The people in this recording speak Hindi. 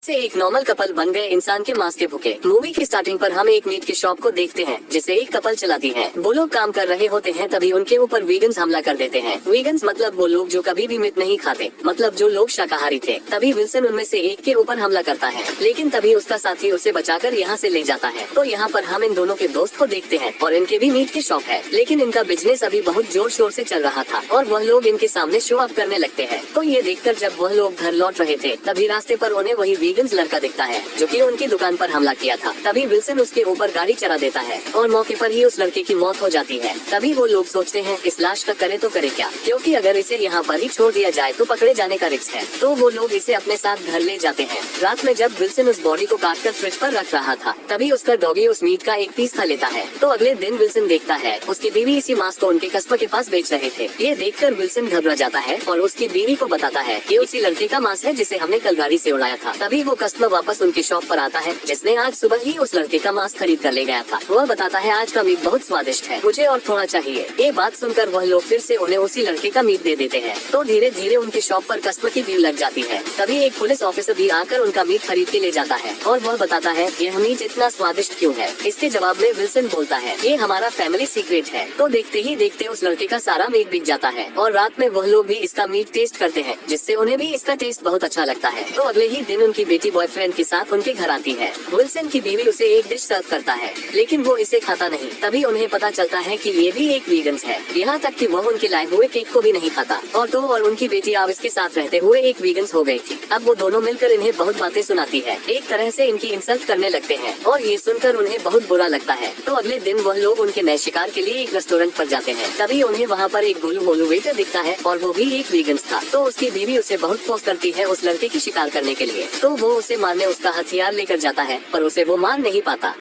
से एक नॉर्मल कपल बन गए इंसान के मांस के भूखे। मूवी की स्टार्टिंग पर हम एक मीट की शॉप को देखते हैं जिसे एक कपल चलाती है। वो लोग काम कर रहे होते हैं तभी उनके ऊपर वीगन्स हमला कर देते हैं। वीगन्स मतलब वो लोग जो कभी भी मीट नहीं खाते, मतलब जो लोग शाकाहारी थे। तभी विल्सन उनमें से एक के ऊपर हमला करता है, लेकिन तभी उसका साथी उसे बचाकर यहाँ से ले जाता है। तो यहाँ पर हम इन दोनों के दोस्त को देखते हैं और इनके भी मीट की शॉप है, लेकिन इनका बिजनेस अभी बहुत जोर शोर से चल रहा था और वह लोग इनके सामने शो अप करने लगते हैं। तो ये देखकर जब वह लोग घर लौट रहे थे तभी रास्ते पर उन्हें वही वीगन्स लड़का दिखता है जो कि उनकी दुकान पर हमला किया था। तभी विल्सन उसके ऊपर गाड़ी चला देता है और मौके पर ही उस लड़के की मौत हो जाती है। तभी वो लोग सोचते हैं इस लाश का करे तो करे क्या, क्योंकि अगर इसे यहाँ पर ही छोड़ दिया जाए तो पकड़े जाने का रिस्क है। तो वो लोग इसे अपने साथ घर ले जाते हैं। रात में जब विल्सन उस बॉडी को काट कर फ्रिज पर रख रहा था तभी उसका डॉगी उस मीट का एक पीस खा लेता है। तो अगले दिन विल्सन देखता है उसकी बीवी इसी मांस को उनके कस्टमर के पास बेच रहे थे। ये देखकर विल्सन घबरा जाता है और उसकी बीवी को बताता है कि उसी लड़के का मांस है जिसे हमने कल गाड़ी से उड़ाया था। तभी वो कस्टमर वापस उनकी शॉप पर आता है जिसने आज सुबह ही उस लड़के का मांस खरीद कर ले गया था। वह बताता है आज का मीट बहुत स्वादिष्ट है, मुझे और थोड़ा चाहिए। ये बात सुनकर वह लोग फिर से उन्हें उसी लड़के का मीट दे देते हैं। तो धीरे धीरे उनकी शॉप पर कस्टमर की भीड़ लग जाती है। तभी एक पुलिस ऑफिसर भी आकर उनका मीट खरीद के ले जाता है और वह बताता है यह मीट इतना स्वादिष्ट क्यों है। इसके जवाब में विल्सन बोलता है ये हमारा फैमिली सीक्रेट है। तो देखते ही देखते उस लड़के का सारा मीट बिक जाता है और रात में वह लोग भी इसका मीट टेस्ट करते हैं जिससे उन्हें भी इसका टेस्ट बहुत अच्छा लगता है। तो अगले ही दिन उनकी बेटी बॉयफ्रेंड के साथ उनके घर आती है। विल्सन की बीवी उसे एक डिश सर्व करता है लेकिन वो इसे खाता नहीं। तभी उन्हें पता चलता है कि ये भी एक वीगन्स है, यहाँ तक कि वह उनके लाए हुए केक को भी नहीं खाता। और उनकी बेटी अब इसके साथ रहते हुए एक वीगन्स हो गई थी। अब वो दोनों मिलकर इन्हें बहुत बातें सुनाती है, एक तरह से इनकी इंसल्ट करने लगते हैं और ये सुनकर उन्हें बहुत बुरा लगता है। तो अगले दिन वह लोग उनके नए शिकार के लिए एक रेस्टोरेंट पर जाते हैं। तभी उन्हें वहाँ पर एक गोलू मोलू वेटर दिखता है और वो भी एक वीगन्स था। तो उसकी बीवी उसे बहुत फोर्स करती है उस लड़के की शिकार करने के लिए। तो वो उसे मारने उसका हथियार लेकर जाता है पर उसे वो मार नहीं पाता।